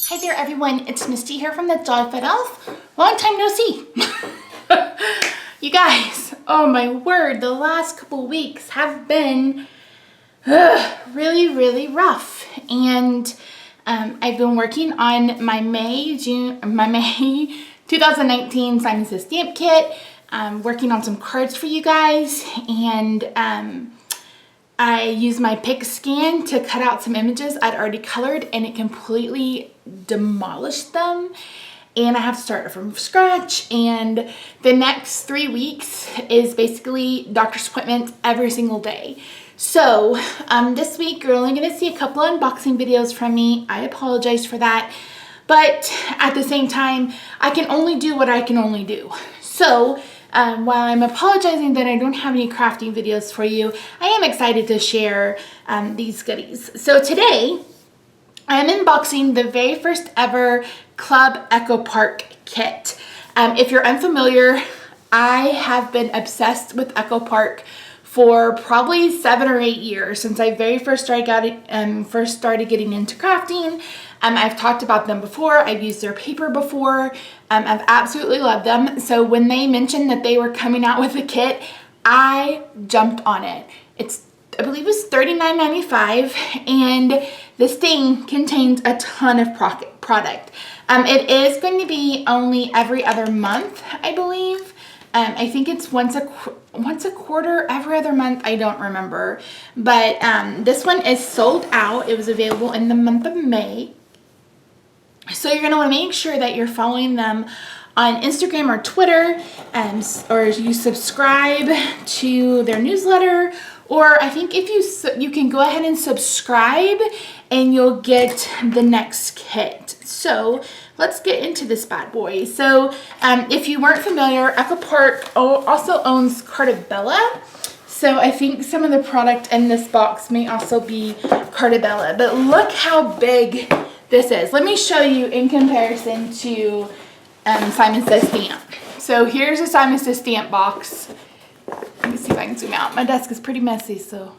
Hi there everyone, it's Misty here from TheJollyFatElf. Long time no see. You guys, oh my word, the last couple weeks have been really rough. And I've been working on my May 2019 Simon Says Stamp Kit. Working on some cards for you guys, and I used my pick scan to cut out some images I'd already colored, and it completely demolished them. And I have to start from scratch. And the next 3 weeks is basically doctor's appointments every single day. So this week you're only going to see a couple of unboxing videos from me. I apologize for that. But at the same time, I can only do what I can only do. So while I'm apologizing that I don't have any crafting videos for you, I am excited to share these goodies. So today, I am unboxing the very first ever Club Echo Park kit. If you're unfamiliar, I have been obsessed with Echo Park for probably 7 or 8 years since I first started getting into crafting. I've talked about them before. I've used their paper before. I've absolutely loved them. So when they mentioned that they were coming out with a kit, I jumped on it. I believe it's $39.95, and this thing contains a ton of product. It is going to be only every other month, I believe. I think it's once a quarter, every other month. I don't remember. But this one is sold out. It was available in the month of May. So you're going to want to make sure that you're following them on Instagram or Twitter, or you subscribe to their newsletter, or I think if you can go ahead and subscribe and you'll get the next kit. So let's get into this bad boy. So if you weren't familiar, Echo Park also owns Cartabella. So I think some of the product in this box may also be Cartabella. But look how big this is. Let me show you in comparison to Simon Says Stamp. So here's a Simon Says Stamp box. Let me see if I can zoom out. My desk is pretty messy, so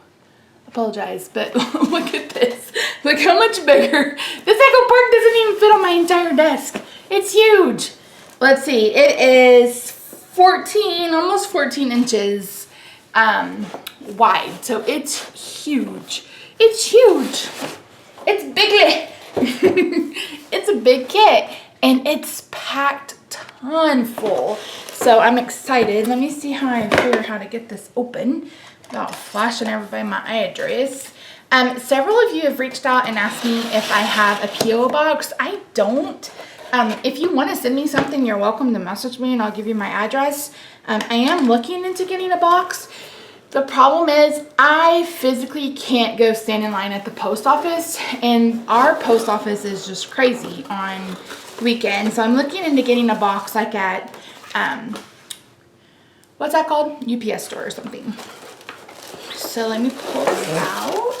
apologize. But look at this. Look how much bigger. This Echo Park doesn't even fit on my entire desk. It's huge. Let's see. It is 14, almost 14 inches wide. So it's huge. It's huge. It's bigly. It's a big kit, and it's packed ton full. So I'm excited. Let me see how I figure how to get this open without flashing everybody my address. Several of you have reached out and asked me if I have a P.O. box. I don't. If you want to send me something, you're welcome to message me and I'll give you my address. I am looking into getting a box. The problem is I physically can't go stand in line at the post office, and our post office is just crazy on weekends. So I'm looking into getting a box like at, what's that called? UPS store or something. So let me pull this out.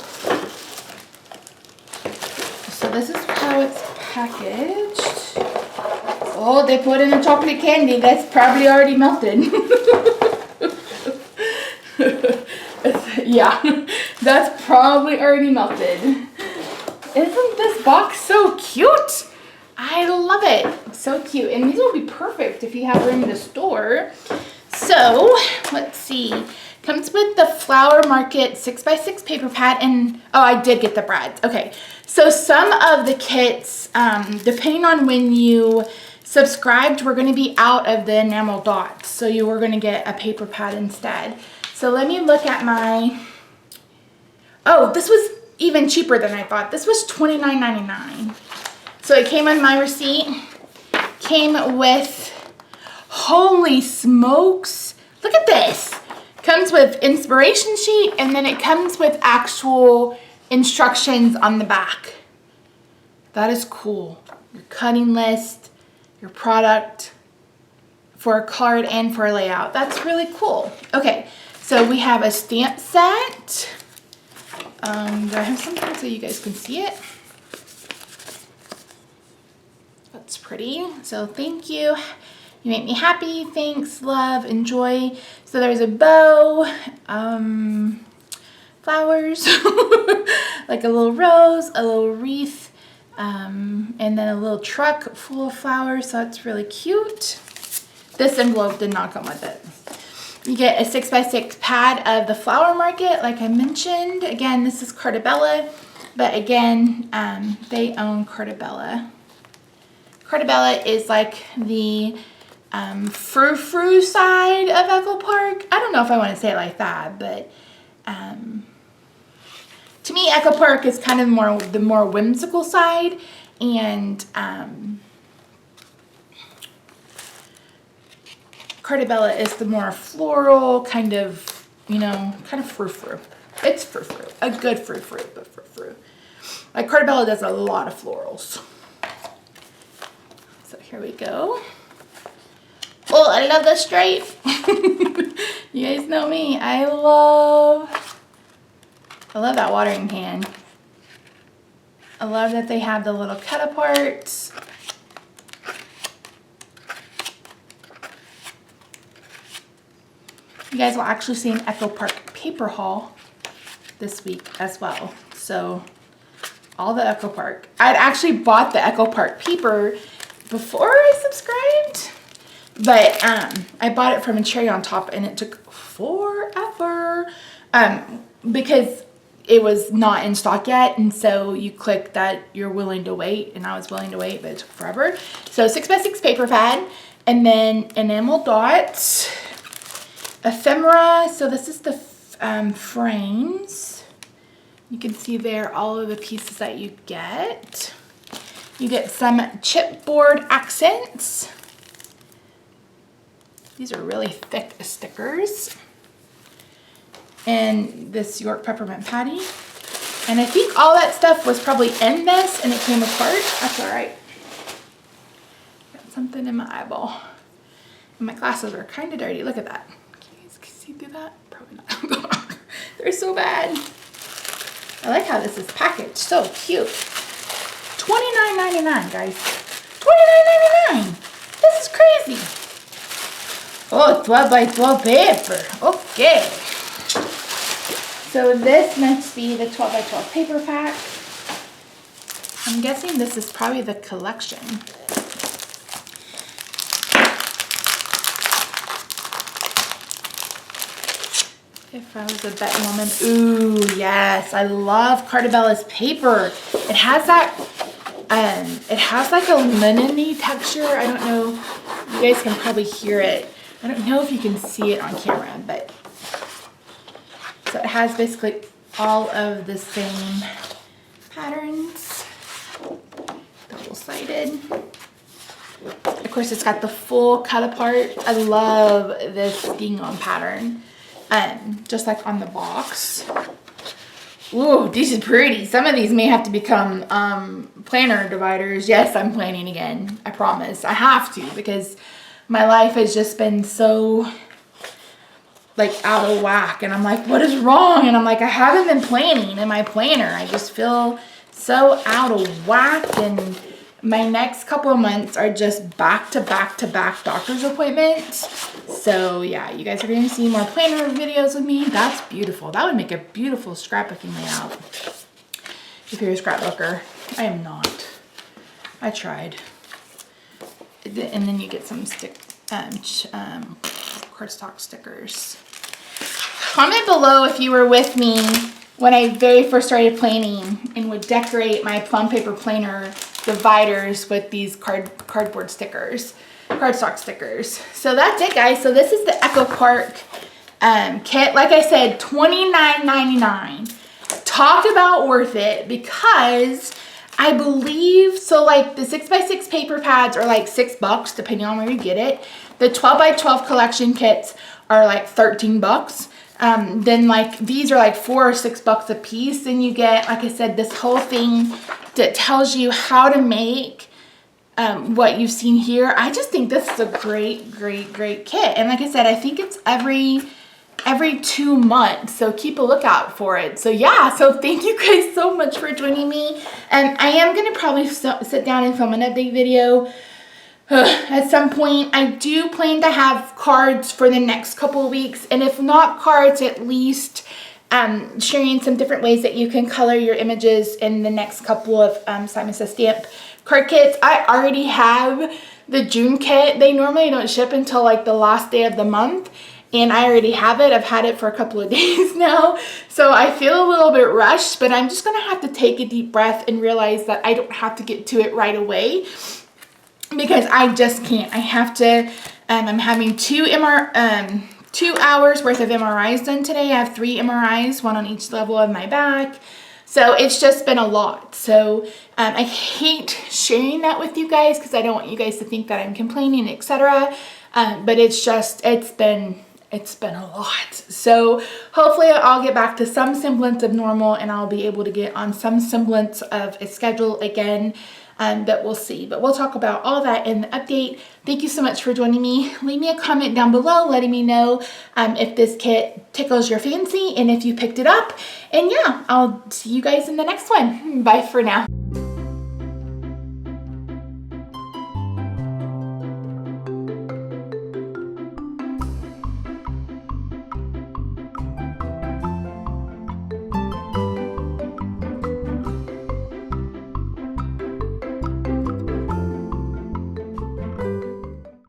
So this is how it's packaged. Oh, they put in a chocolate candy. That's probably already melted. Yeah, that's probably already melted. Isn't this box so cute? I love it. So cute. And these will be perfect if you have room to store. So, let's see. Comes with the Flower Market 6x6 paper pad, and oh, I did get the brads. Okay, so some of the kits, depending on when you subscribed, we're going to be out of the enamel dots. So you were going to get a paper pad instead. So let me look at my, oh, this was even cheaper than I thought. This was $29.99. So it came on my receipt, came with, holy smokes, look at this. Comes with inspiration sheet, and then it comes with actual instructions on the back. That is cool. Your cutting list, your product for a card and for a layout. That's really cool. Okay. So we have a stamp set. Do I have something so you guys can see it? That's pretty. So thank you. You make me happy. Thanks, love, enjoy. So there's a bow, flowers, like a little rose, a little wreath, And then a little truck full of flowers, so that's really cute. This envelope did not come with it. You get a 6x6 pad of the flower market, like I mentioned. Again, this is Cartabella, but again, they own Cartabella. Cartabella is like the frou-frou side of Echo Park. I don't know if I want to say it like that, but to me, Echo Park is kind of the more whimsical side, and Cartabella is the more floral, kind of, you know, kind of frou-frou. It's frou-frou, a good frou-frou, but frou-frou. Like Cartabella does a lot of florals. So here we go. Oh, I love the stripe. You guys know me. I love that watering can. I love that they have the little cut aparts. You guys will actually see an Echo Park paper haul this week as well. So all the Echo Park. I'd actually bought the Echo Park paper before I subscribed, but I bought it from a cherry on top, and it took forever because it was not in stock yet, and so you click that you're willing to wait, and I was willing to wait, but it took forever. So 6x6 paper pad, and then enamel dots, ephemera. So this is the frames. You can see there all of the pieces that you get. You get some chipboard accents. These are really thick stickers. And this York peppermint patty. And I think all that stuff was probably in this and it came apart. That's all right. Got something in my eyeball. And my glasses are kind of dirty. Look at that. Can you guys see through that? Probably not. They're so bad. I like how this is packaged. So cute. $29.99, guys. $29.99. This is crazy. Oh, 12 by 12 paper. Okay. So this must be the 12 by 12 paper pack. I'm guessing this is probably the collection. If I was a betting woman, ooh, yes, I love Cartabella's paper. It has that, it has like a linen-y texture. I don't know, you guys can probably hear it. I don't know if you can see it on camera, but so it has basically all of the same patterns, double-sided. Of course, it's got the full cut apart. I love this gingham pattern, just like on the box. Ooh, these are pretty. Some of these may have to become planner dividers. Yes, I'm planning again. I promise. I have to, because my life has just been so like out of whack, and I'm like, what is wrong? And I'm like, I haven't been planning in my planner. I just feel so out of whack, and my next couple of months are just back to back to back doctor's appointments. So yeah, you guys are going to see more planner videos with me. That's beautiful. That would make a beautiful scrapbooking layout if you're a scrapbooker. I am not. I tried. And then you get some cardstock stickers. Comment below if you were with me when I very first started planning and would decorate my plum paper planner dividers with these cardboard stickers, cardstock stickers. So that's it, guys. So this is the Echo Park kit. Like I said, $29.99. Talk about worth it, because I believe, so like the 6x6 paper pads are like $6 depending on where you get it. The 12 by 12 collection kits are like 13 bucks. Then like these are like $4 or $6 a piece. Then you get, like I said, this whole thing that tells you how to make what you've seen here. I just think this is a great, great, great kit. And like I said, I think it's every 2 months, so keep a lookout for it. So yeah, so thank you guys so much for joining me. And I am gonna probably sit down and film an update video at some point. I do plan to have cards for the next couple of weeks, and if not cards, at least sharing some different ways that you can color your images in the next couple of Simon Says Stamp card kits. I already have the June kit. They normally don't ship until like the last day of the month, and I already have it. I've had it for a couple of days now, so I feel a little bit rushed, but I'm just gonna have to take a deep breath and realize that I don't have to get to it right away, because I just can't. I have to, I'm having 2 hours worth of MRIs done today. I have 3 MRIs, 1 on each level of my back. So it's just been a lot. So I hate sharing that with you guys because I don't want you guys to think that I'm complaining, etc. But it's just, it's been a lot. So hopefully I'll get back to some semblance of normal and I'll be able to get on some semblance of a schedule again. But we'll see. But we'll talk about all that in the update. Thank you so much for joining me. Leave me a comment down below letting me know if this kit tickles your fancy and if you picked it up. And yeah, I'll see you guys in the next one. Bye for now.